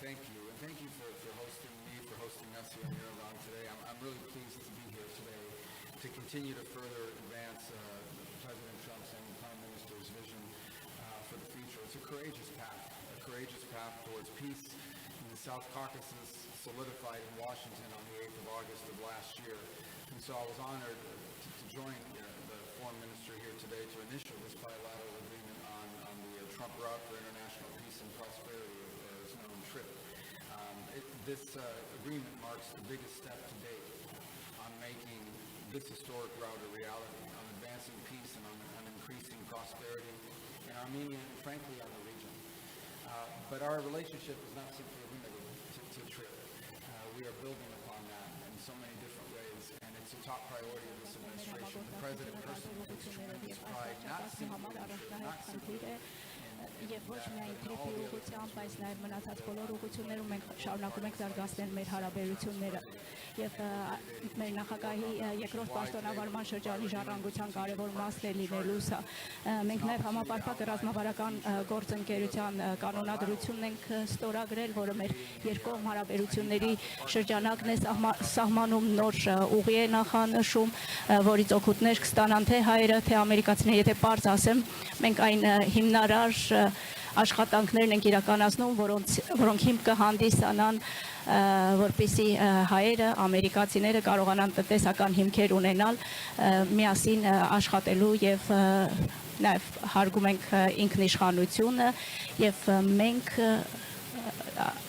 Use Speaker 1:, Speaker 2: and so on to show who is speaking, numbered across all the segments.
Speaker 1: thank you. And thank you for hosting me, for hosting us here in Yerevan today. I'm really pleased to be here today to continue to further advance President Trump's and Prime Minister's vision for the future. It's a courageous path towards peace in the South Caucasus, solidified in Washington on the 8th of August of last year. And so I was honored to join the Foreign Minister here today to initial this bilateral agreement on the Trump route for international peace and prosperity, or as known TRIP. This agreement marks the biggest step to date on making this historic route a reality, on advancing peace and on increasing prosperity in Armenia and frankly on the region. But our relationship is not simply limited to TRIP. We are building upon that in so many different ways, and it's a top priority of this administration. The President personally takes tremendous pride, not simply in TRIP, not simply
Speaker 2: Եվ ոչ միայն թեփի ուղղությամբ, բայց նաև մնացած բոլոր ուղղություններում մենք շարունակում ենք զարգացնել մեր հարաբերությունները։ Եվ մեր նախագահի երկրորդ պաշտոնավարման շրջանի ժառանգության կարևոր մասն է լինելու սա։ Մենք նաև համապարփակ ռազմավարական գործընկերության կանոնադրությունն ենք ստորագրել, որը մեր երկկողմ հարաբերությունների շրջանակն է սահմանում, նոր ուղի է նախանշում, որից օգուտներ կստանան թե հայերը, թե ամերիկացիները, եթե պարզ ասեմ, մենք այն հիմնարար աշխատանքներն ենք իրականացնում, որոնք հիմք կհանդիսանան, որպեսզի հայերը, ամերիկացիները կարողանան տնտեսական հիմքեր ունենալ, միասին աշխատելու եւ նաեւ հարգում ենք ինքնիշխանությունը եւ մենք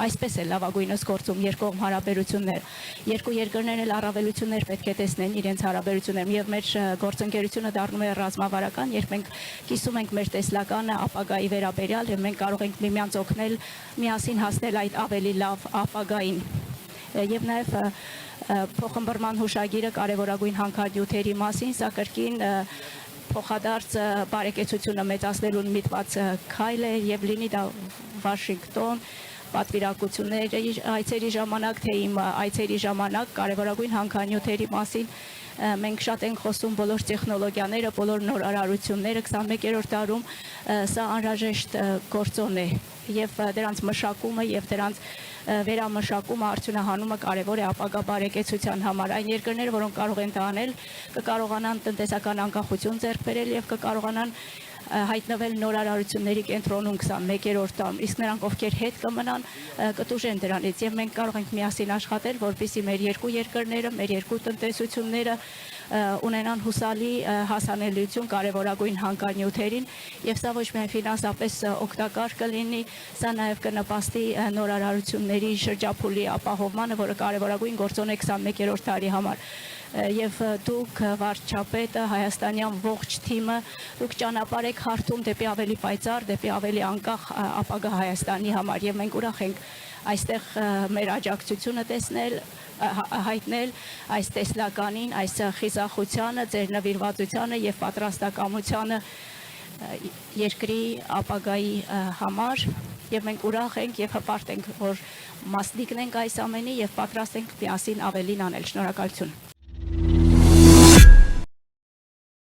Speaker 2: այսպես է լավագույնս գործում երկկողմ հարաբերություններ։ Երկու երկրներն էլ առավելություններ պետք է տեսնեն իրենց հարաբերություններում եւ մեր գործընկերությունը դառնում է ռազմավարական, երբ մենք կիսում ենք մեր տեսլականը ապագայի վերաբերյալ եւ մենք կարող ենք միմյանց օգնել միասին հասնել այդ ավելի լավ ապագային։ Եվ նաեւ փոխհմբռնման հուշագիրը կարևորագույն հանքանյութերի մասին, սա կրկին փոխադարձ բարեկեցությունը մեծացնելուն միտված քայլ է եւ լինի դա Վաշինգտոն պատվիրակությունների այցերի ժամանակ, թե իմ այցերի ժամանակ կարևորագույն հանքանյութերի մասին մենք շատ ենք խոսում բոլոր տեխնոլոգիաները, բոլոր նորարարությունները 21-րդ դարում սա անհրաժեշտ գործոն է եւ դրանց մշակումը եւ դրանց վերամշակումը, արդյունահանումը կարևոր է ապագա բարեկեցության համար։ Այն երկրները, որոնք կարող են դա անել, կկարողանան տնտեսական անկախություն ձեռք բերել եւ կկարողանան հայտնվել նորարարությունների կենտրոնում 21-րդ դարում, իսկ նրանք ովքեր հետ կմնան կտուժեն դրանից եւ մենք կարող ենք միասին աշխատել, որպեսզի մեր երկու երկրները, մեր երկու տնտեսությունները ունենան հուսալի հասանելիություն կարևորագույն հանքանյութերին եւ սա ոչ միայն ֆինանսապես օգտակար կլինի, սա նաեւ կնպաստի նորարարությունների շրջափուլի ապահովմանը, որը կարևորագույն գործոն է 21-րդ դարի համար։ Եվ դուք վարչապետը, հայաստանյան ողջ թիմը, դուք ճանապարհ եք հարթում դեպի ավելի պայծառ, դեպի ավելի անկախ ապագա Հայաստանի համար եւ մենք ուրախ ենք այստեղ մեր աջակցությունը տեսնել, հայտնել այս տեսլականին, այս խիզախությանը, ձեր նվիրվածությանը եւ պատրաստակամությանը երկրի ապագայի համար եւ մենք ուրախ ենք եւ հպարտ ենք, որ մասնիկն ենք այս ամենի եւ պատրաստ ենք միասին ավելին անել։ Շնորհակալություն։